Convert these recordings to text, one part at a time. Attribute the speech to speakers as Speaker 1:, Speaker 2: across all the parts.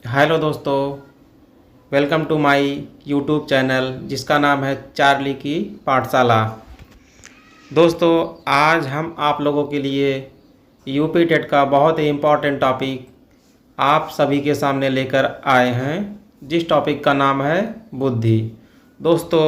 Speaker 1: Hello दोस्तों, welcome to my YouTube channel जिसका नाम है चार्ली की पाठशाला। दोस्तों, आज हम आप लोगों के लिए यूपी टेट का बहुत ही इम्पोर्टेंट टॉपिक आप सभी के सामने लेकर आए हैं, जिस टॉपिक का नाम है बुद्धि। दोस्तों,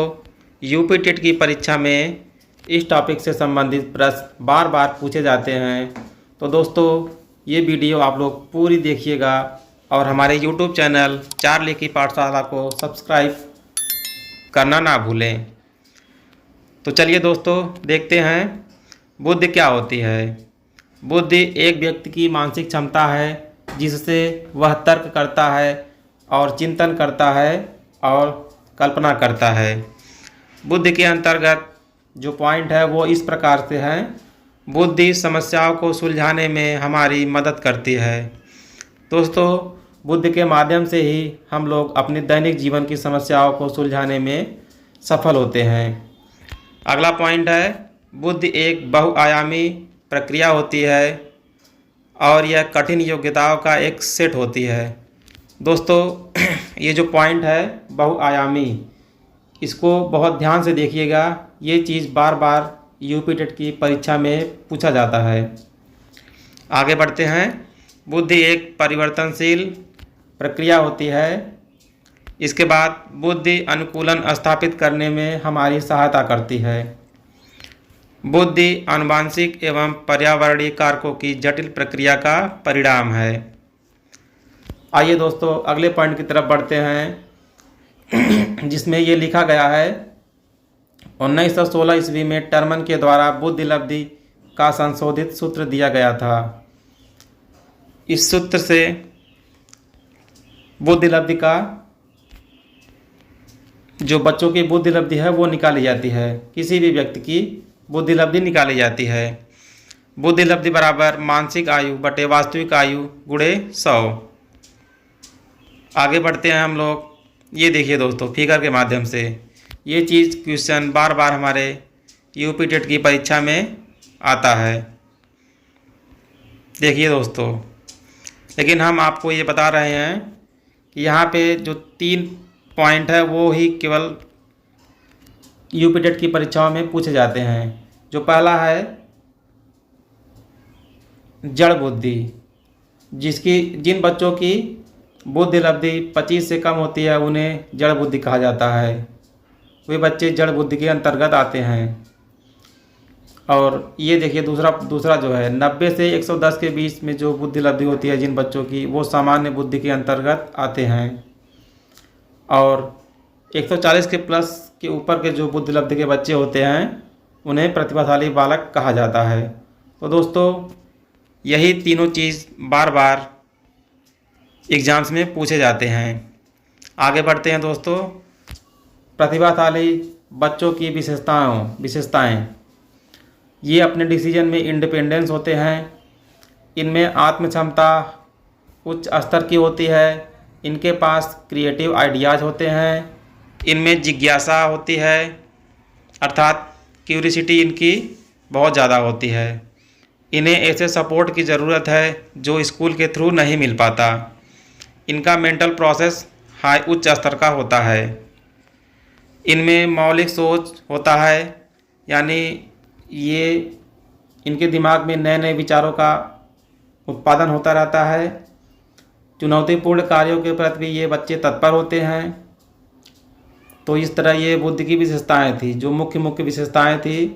Speaker 1: यूपी टेट की परीक्षा में इस टॉपिक से संबंधित प्रश्न बार बार पूछे जाते हैं। तो दोस्तों, ये वीडियो आप लोग पूरी देखिएगा और हमारे YouTube चैनल चार्ली की पाठशाला को सब्सक्राइब करना ना भूलें। तो चलिए दोस्तों, देखते हैं बुद्धि क्या होती है। बुद्धि एक व्यक्ति की मानसिक क्षमता है जिससे वह तर्क करता है और चिंतन करता है और कल्पना करता है। बुद्धि के अंतर्गत जो पॉइंट है वो इस प्रकार से हैं। बुद्धि समस्याओं को सुलझाने में हमारी मदद करती है। दोस्तों, बुद्धि के माध्यम से ही हम लोग अपने दैनिक जीवन की समस्याओं को सुलझाने में सफल होते हैं। अगला पॉइंट है, बुद्धि एक बहुआयामी प्रक्रिया होती है और यह कठिन योग्यताओं का एक सेट होती है। दोस्तों, ये जो पॉइंट है बहुआयामी, इसको बहुत ध्यान से देखिएगा। ये चीज़ बार बार यूपी टेट की परीक्षा में पूछा जाता है। आगे बढ़ते हैं। बुद्धि एक परिवर्तनशील प्रक्रिया होती है। इसके बाद बुद्धि अनुकूलन स्थापित करने में हमारी सहायता करती है। बुद्धि आनुवंशिक एवं पर्यावरणीय कारकों की जटिल प्रक्रिया का परिणाम है। आइए दोस्तों, अगले पॉइंट की तरफ बढ़ते हैं, जिसमें ये लिखा गया है 1916 ईस्वी में टर्मन के द्वारा बुद्धि लब्धि का संशोधित सूत्र दिया गया था। इस सूत्र से बुद्धि लब्धि का जो बच्चों की बुद्धि लब्धि है वो निकाली जाती है। किसी भी व्यक्ति की बुद्धि लब्धि निकाली जाती है। बुद्धि लब्धि बराबर मानसिक आयु बटे वास्तविक आयु गुणे 100। आगे बढ़ते हैं हम लोग। ये देखिए दोस्तों, फिगर के माध्यम से ये चीज़ क्वेश्चन बार बार हमारे यूपी टेट की परीक्षा में आता है। देखिए दोस्तों, लेकिन हम आपको ये बता रहे हैं कि यहाँ पे जो 3 पॉइंट है वो ही केवल यूपी टेट की परीक्षाओं में पूछे जाते हैं। जो पहला है जड़ बुद्धि, जिन बच्चों की बुद्धि लब्धि 25 से कम होती है उन्हें जड़ बुद्धि कहा जाता है। वे बच्चे जड़ बुद्धि के अंतर्गत आते हैं। और ये देखिए दूसरा जो है 90 से 110 के बीच में जो बुद्धि लब्धि होती है जिन बच्चों की, वो सामान्य बुद्धि के अंतर्गत आते हैं। और 140 के प्लस के ऊपर के जो बुद्धि लब्धि के बच्चे होते हैं उन्हें प्रतिभाशाली बालक कहा जाता है। तो दोस्तों, यही तीनों चीज़ बार बार एग्ज़ाम्स में पूछे जाते हैं। आगे बढ़ते हैं दोस्तों। प्रतिभाशाली बच्चों की विशेषताएं, ये अपने डिसीजन में इंडिपेंडेंस होते हैं। इनमें आत्म क्षमता उच्च स्तर की होती है। इनके पास क्रिएटिव आइडियाज़ होते हैं। इनमें जिज्ञासा होती है, अर्थात क्यूरियोसिटी इनकी बहुत ज़्यादा होती है। इन्हें ऐसे सपोर्ट की ज़रूरत है जो स्कूल के थ्रू नहीं मिल पाता। इनका मेंटल प्रोसेस उच्च स्तर का होता है। इनमें मौलिक सोच होता है, यानी ये इनके दिमाग में नए नए विचारों का उत्पादन होता रहता है। चुनौतीपूर्ण कार्यों के प्रति भी ये बच्चे तत्पर होते हैं। तो इस तरह ये बुद्धि की विशेषताएं थी। जो मुख्य विशेषताएं थी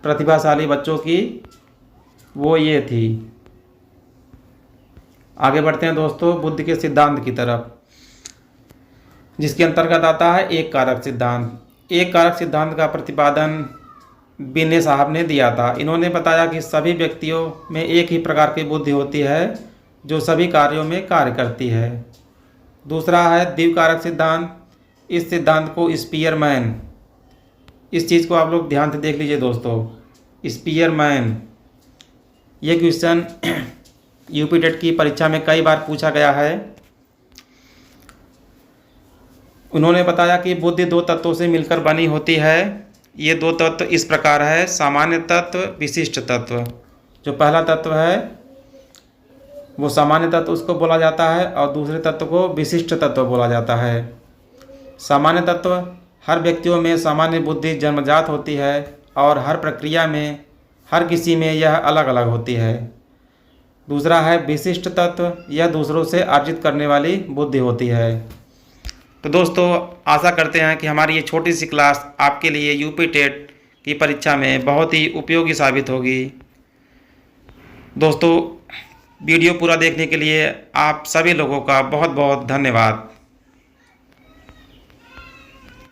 Speaker 1: प्रतिभाशाली बच्चों की, वो ये थी। आगे बढ़ते हैं दोस्तों बुद्धि के सिद्धांत की तरफ, जिसके अंतर्गत आता है एक कारक सिद्धांत। एक कारक सिद्धांत का प्रतिपादन बिने साहब ने दिया था। इन्होंने बताया कि सभी व्यक्तियों में एक ही प्रकार की बुद्धि होती है जो सभी कार्यों में कार्य करती है। दूसरा है द्विकारक सिद्धांत। इस सिद्धांत को स्पीयरमैन, इस चीज़ को आप लोग ध्यान से देख लीजिए दोस्तों, स्पीयरमैन, ये क्वेश्चन यूपी टेट की परीक्षा में कई बार पूछा गया है। उन्होंने बताया कि बुद्धि 2 तत्वों से मिलकर बनी होती है। ये 2 तत्व इस प्रकार है, सामान्य तत्व, विशिष्ट तत्व। जो पहला तत्व है वो सामान्य तत्व उसको बोला जाता है और दूसरे तत्व को विशिष्ट तत्व बोला जाता है। सामान्य तत्व हर व्यक्तियों में सामान्य बुद्धि जन्मजात होती है और हर प्रक्रिया में हर किसी में यह अलग अलग होती है। दूसरा है विशिष्ट तत्व, यह दूसरों से अर्जित करने वाली बुद्धि होती है। तो दोस्तों, आशा करते हैं कि हमारी ये छोटी सी क्लास आपके लिए यूपी टेट की परीक्षा में बहुत ही उपयोगी साबित होगी। दोस्तों, वीडियो पूरा देखने के लिए आप सभी लोगों का बहुत बहुत धन्यवाद।